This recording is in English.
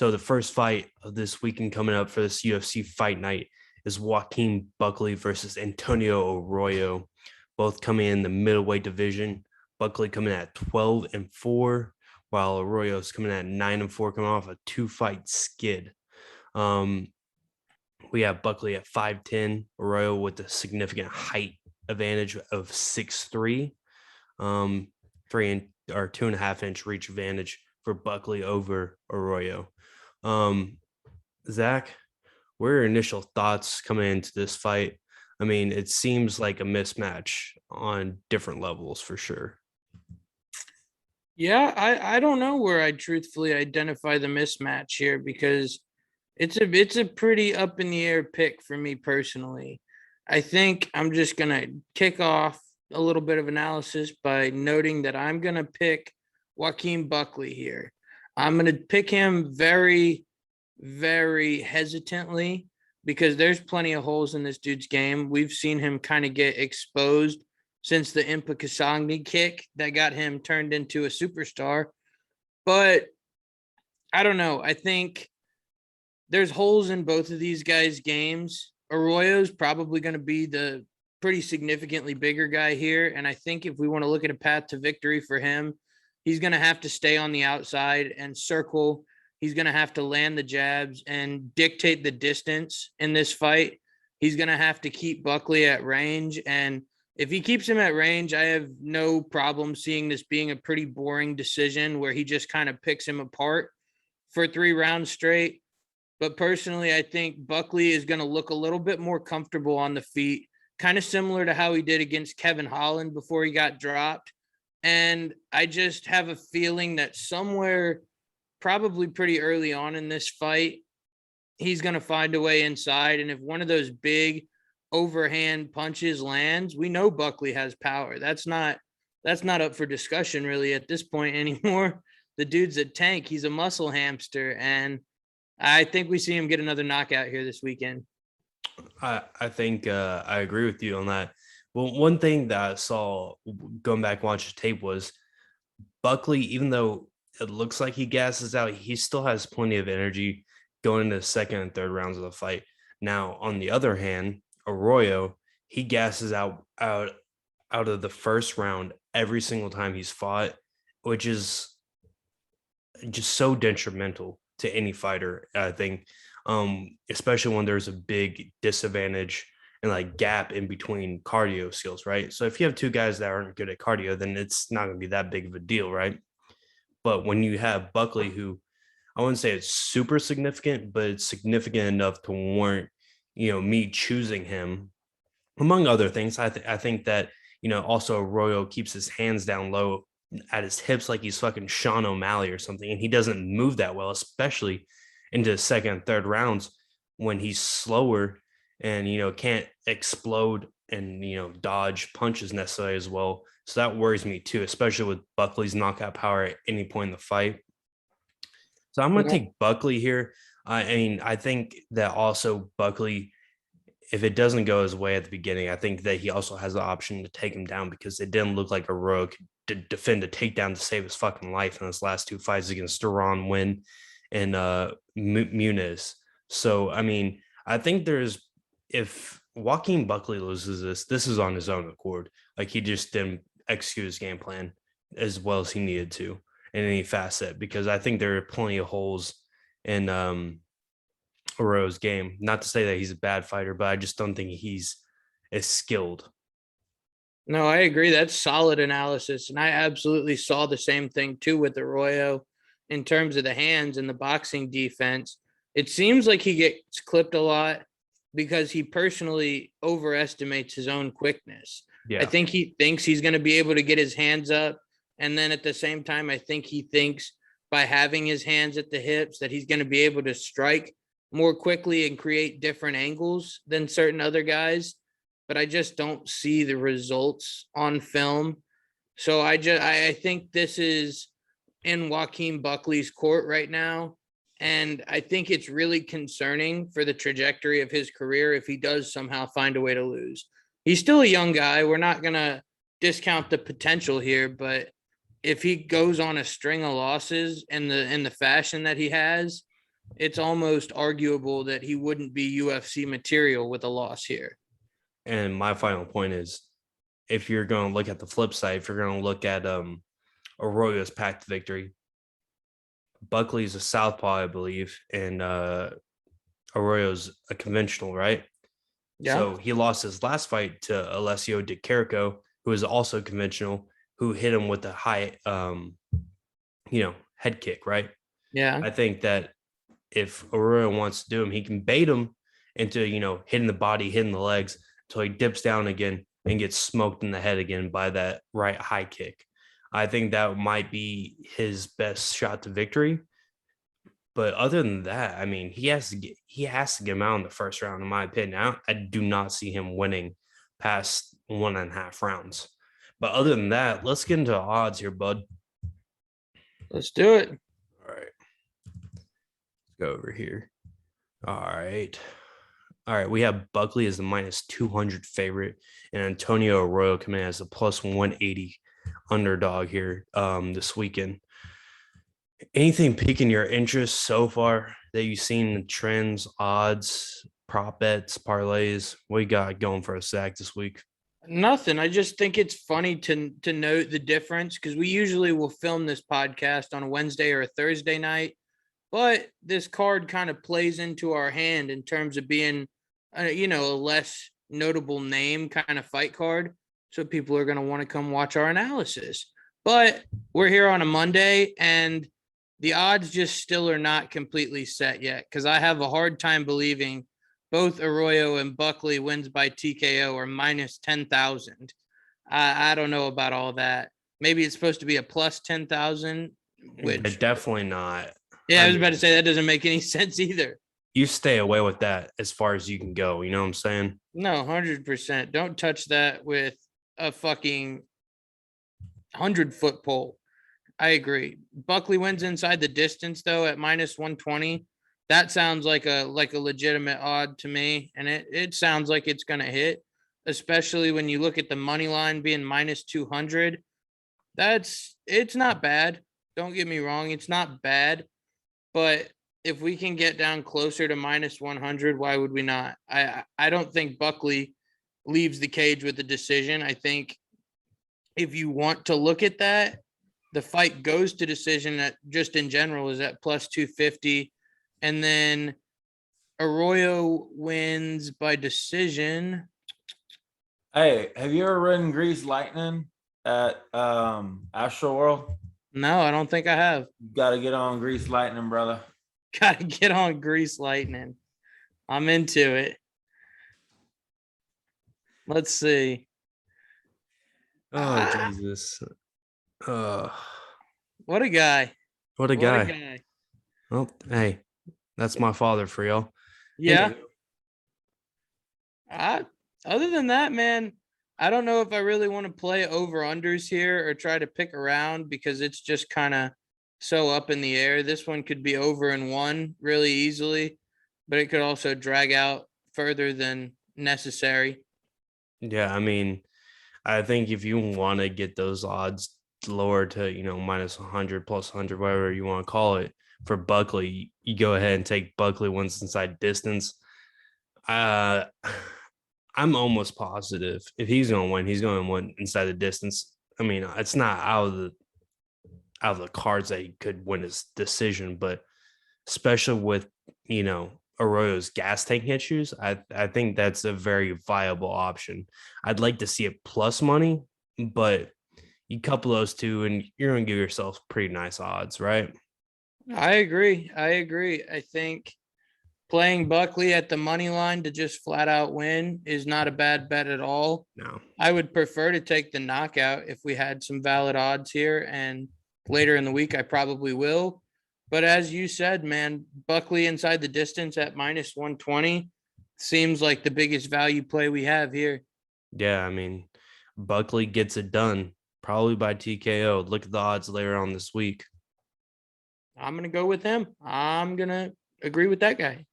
So the first fight of this weekend coming up for this UFC Fight Night is Joaquin Buckley versus Antonio Arroyo, both coming in the middleweight division. Buckley coming at 12-4, while Arroyo is coming at 9-4, coming off a 2-fight skid. We have Buckley at 5'10", Arroyo with a significant height advantage of 6'3", 2.5 inch reach advantage for Buckley over Arroyo. Zach, what are your initial thoughts coming into this fight? I mean, it seems like a mismatch on different levels for sure. Yeah, I don't know where I truthfully identify the mismatch here because it's a pretty up in the air pick for me personally. I think I'm just gonna kick off a little bit of analysis by noting that I'm gonna pick Joaquin Buckley here. I'm gonna pick him very, very hesitantly because there's plenty of holes in this dude's game. We've seen him kind of get exposed since the Impa Kasangni kick that got him turned into a superstar. But I don't know. I think there's holes in both of these guys' games. Arroyo's probably going to be the pretty significantly bigger guy here. And I think if we want to look at a path to victory for him, he's going to have to stay on the outside and circle. He's going to have to land the jabs and dictate the distance in this fight. He's going to have to keep Buckley at range. And if he keeps him at range, I have no problem seeing this being a pretty boring decision where he just kind of picks him apart for 3 rounds straight. But personally, I think Buckley is going to look a little bit more comfortable on the feet, kind of similar to how he did against Kevin Holland before he got dropped. And I just have a feeling that somewhere probably pretty early on in this fight, he's going to find a way inside. And if one of those big overhand punches lands, we know Buckley has power. That's not up for discussion really at this point anymore. The dude's a tank. He's a muscle hamster. And I think we see him get another knockout here this weekend. I think I agree with you on that. Well, one thing that I saw going back and watching the tape was Buckley, even though it looks like he gasses out, he still has plenty of energy going into the second and third rounds of the fight. Now, on the other hand, Arroyo, he gasses out of the first round every single time he's fought, which is just so detrimental to any fighter, I think, especially when there's a big disadvantage and like gap in between cardio skills, right? So if you have 2 guys that aren't good at cardio, then it's not going to be that big of a deal, right? But when you have Buckley, who I wouldn't say it's super significant, but it's significant enough to warrant, me choosing him, among other things. I think that, also Arroyo keeps his hands down low at his hips like he's fucking Sean O'Malley or something, and he doesn't move that well, especially into the second and third rounds when he's slower and can't explode and dodge punches necessarily as well. So that worries me too, especially with Buckley's knockout power at any point in the fight. So I'm going to take Buckley here. I mean, I think that also Buckley, if it doesn't go his way at the beginning, I think that he also has the option to take him down because it didn't look like Arroyo could defend a takedown to save his fucking life in his last 2 fights against Duran Win and Muniz. So, I mean, I think if Joaquin Buckley loses this is on his own accord. Like, he just didn't execute his game plan as well as he needed to in any facet, because I think there are plenty of holes in Arroyo's game. Not to say that he's a bad fighter, but I just don't think he's as skilled. No, I agree. That's solid analysis. And I absolutely saw the same thing too with Arroyo in terms of the hands and the boxing defense. It seems like he gets clipped a lot because he personally overestimates his own quickness. Yeah. I think he thinks he's going to be able to get his hands up. And then at the same time, I think he thinks by having his hands at the hips that he's going to be able to strike more quickly and create different angles than certain other guys. But I just don't see the results on film. So I think this is in Joaquin Buckley's court right now. And I think it's really concerning for the trajectory of his career if he does somehow find a way to lose. He's still a young guy. We're not going to discount the potential here, but if he goes on a string of losses in the fashion that he has, it's almost arguable that he wouldn't be UFC material with a loss here. And my final point is, if you're going to look at the flip side, if you're going to look at Arroyo's packed victory, Buckley's a southpaw, I believe, and Arroyo's a conventional, right? Yeah. So he lost his last fight to Alessio Di Chirico, who is also conventional, who hit him with a high, head kick, right? Yeah. I think that if Arroyo wants to do him, he can bait him into, hitting the body, hitting the legs until he dips down again and gets smoked in the head again by that right high kick. I think that might be his best shot to victory. But other than that, I mean, he has to get him out in the first round, in my opinion. I do not see him winning past 1.5 rounds. But other than that, let's get into odds here, bud. Let's do it. All right. Let's go over here. All right. We have Buckley as the minus 200 favorite and Antonio Arroyo coming in as a plus 180 underdog here this weekend. Anything piquing your interest so far that you've seen the trends, odds, prop bets, parlays? What you got going for a sack this week? Nothing. I just think it's funny to note the difference because we usually will film this podcast on a Wednesday or a Thursday night, but this card kind of plays into our hand in terms of being, a less notable name kind of fight card. So people are going to want to come watch our analysis. But we're here on a Monday and the odds just still are not completely set yet because I have a hard time believing both Arroyo and Buckley wins by TKO are minus 10,000. I don't know about all that. Maybe it's supposed to be a plus 10,000, which definitely not. Yeah, I was about to say that doesn't make any sense either. You stay away with that as far as you can go. You know what I'm saying? No, 100%. Don't touch that with a fucking 100-foot pole. I agree. Buckley wins inside the distance though at minus 120. That sounds like a legitimate odd to me, and it sounds like it's gonna hit, especially when you look at the money line being minus 200. It's not bad. Don't get me wrong, it's not bad, but if we can get down closer to minus 100, why would we not? I don't think Buckley leaves the cage with a decision. I think if you want to look at that, the fight goes to decision that just in general is at plus 250. And then Arroyo wins by decision. Hey, have you ever ridden Grease Lightning at Astro World? No, I don't think I have. You got to get on Grease Lightning, brother. Got to get on Grease Lightning. I'm into it. Let's see. Oh, Jesus. What a guy. What a guy. Well, hey, that's my father for y'all. Yeah. Other than that, man, I don't know if I really want to play over-unders here or try to pick around because it's just kind of so up in the air. This one could be over in one really easily, but it could also drag out further than necessary. Yeah, I mean, I think if you want to get those odds lower to, minus 100, plus 100, whatever you want to call it, for Buckley, you go ahead and take Buckley wins inside distance. I'm almost positive if he's going to win, he's going to win inside the distance. I mean, it's not out of the cards that he could win his decision, but especially with, Arroyo's gas tank issues, I think that's a very viable option. I'd like to see it plus money, but you couple those two and you're going to give yourself pretty nice odds, right? I agree. I think playing Buckley at the money line to just flat out win is not a bad bet at all. No. I would prefer to take the knockout if we had some valid odds here, and later in the week I probably will. But as you said, man, Buckley inside the distance at minus 120 seems like the biggest value play we have here. Yeah, I mean, Buckley gets it done probably by TKO. Look at the odds later on this week. I'm going to go with him. I'm going to agree with that guy.